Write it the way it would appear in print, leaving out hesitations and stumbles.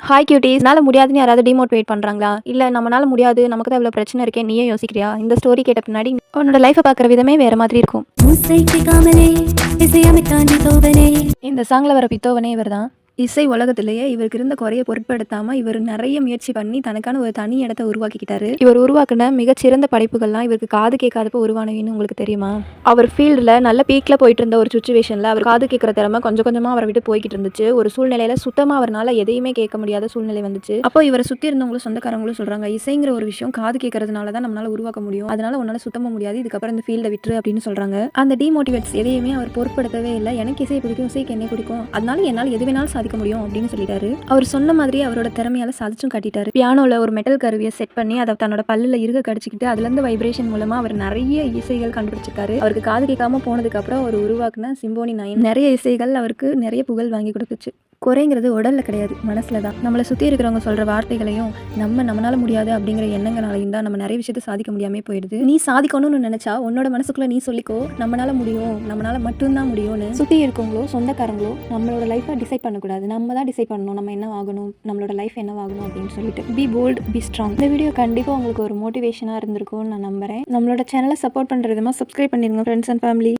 Hi cuties. என்னால முடியாதுன்னு யாராவது டிமோட்டிவேட் பண்றாங்களா? இல்ல நம்மனால முடியாது, நமக்கு தான் இவ்ளோ பிரச்சனை இருக்கே, நீயே யோசிக்கிறியா? இந்த ஸ்டோரி கேட்ட பின்னாடி உன்னோட லைஃப்ப பார்க்குற விதமே வேற மாதிரி இருக்கும். இந்த சாங்ல வர பித்தோவனே இவர்தான். இசை உலகத்திலேயே இவருக்கு இருந்த குறைய பொருட்படுத்தாம இவர் நிறைய முயற்சி பண்ணி தனக்கான ஒரு தனி இடத்தை உருவாக்கிக்கிட்டாரு. இவர் உருவாக்குன மிகச்சிறந்த படைப்புகள்லாம் இவருக்கு காது கேட்காதப்ப உருவானவின்னு உங்களுக்கு தெரியுமா? அவர் ஃபீல்டில் நல்ல பீக்ல போயிட்டு இருந்த ஒரு சுச்சுவேஷன்ல அவர் காது கேட்குற திறமை கொஞ்சம் கொஞ்சமா அவரை விட்டு போய்கிட்டு இருந்துச்சு. ஒரு சூழ்நிலையில சுத்தமா அவரால் எதையுமே கேட்க முடியாத சூழ்நிலை வந்துச்சு. அப்போ இவரை சுற்றி இருந்தவங்களும் சொந்தக்காரங்களும் சொல்றாங்க, இசைங்கிற ஒரு விஷயம் காது கேட்கறதுனால தான் நம்மளால உருவாக்க முடியும், அதனால உன்னால சுத்தமா முடியாது, இதுக்கப்புறம் இந்த ஃபீல்டை விட்டுரு அப்படின்னு சொல்றாங்க. அந்த டிமோட்டிவேட்ஸ் எதையுமே அவர் பொருட்படுத்தவே இல்லை. எனக்கு இசை பிடிக்கும், இசைக்கு என்ன பிடிக்கும், அதனால என்னால் எது வேணாலும் சாதிக்க முடியும் அப்படின்னு சொல்லிட்டாரு. அவர் சொன்ன மாதிரி அவரோட திறமையால சாதிச்சும் காட்டிட்டாரு. பியானோல ஒரு மெட்டல் கருவியை செட் பண்ணி அதை தன்னோட பல்லுல இருக கடிச்சிக்கிட்டு அதுல இருந்து வைப்ரேஷன் மூலமா அவர் நிறைய இசைகள் கண்டுபிடிச்சிருக்காரு. அவருக்கு காது கேட்காம போனதுக்கு அப்புறம் அவர் உருவாக்குன சிம்போனி 9 நிறைய இசைகள் அவருக்கு நிறைய புகழ் வாங்கி கொடுத்துச்சு. குறைங்கிறது உடல்ல கிடையாது, மனசுல தான். நம்மளை சுற்றி இருக்கிறவங்க சொல்ற வார்த்தைகளையும் நம்மளால முடியாது அப்படிங்கிற எண்ணங்களாலையும் தான் நம்ம நிறைய விஷயத்தை சாதிக்க முடியாம போயிடுது. நீ சாதிக்கணும்னு நினைச்சா உன்னோட மனசுக்குள்ள நீ சொல்லிக்கோ, நம்மளால முடியும், நம்மளால மட்டும்தான் முடியும்னு. சுற்றி இருக்கவங்களோ சொந்தக்காரங்களோ நம்மளோட லைஃப்பை டிசைட் பண்ணக்கூடாது, நம்ம தான் டிசைட் பண்ணணும் நம்ம என்ன ஆகணும், நம்மளோட லைஃப் என்ன ஆகணும் அப்படின்னு சொல்லிட்டு. B bolt, be strong. இந்த வீடியோ கண்டிப்பாக உங்களுக்கு ஒரு மோட்டிவேஷனாக இருந்திருக்கும்னு நான் நம்புறேன். நம்மளோட சேனலை சப்போர்ட் பண்ணுற விதமாக சப்ஸ்கிரைப் பண்ணிடுங்க ஃப்ரெண்ட்ஸ் அண்ட் ஃபேமிலி.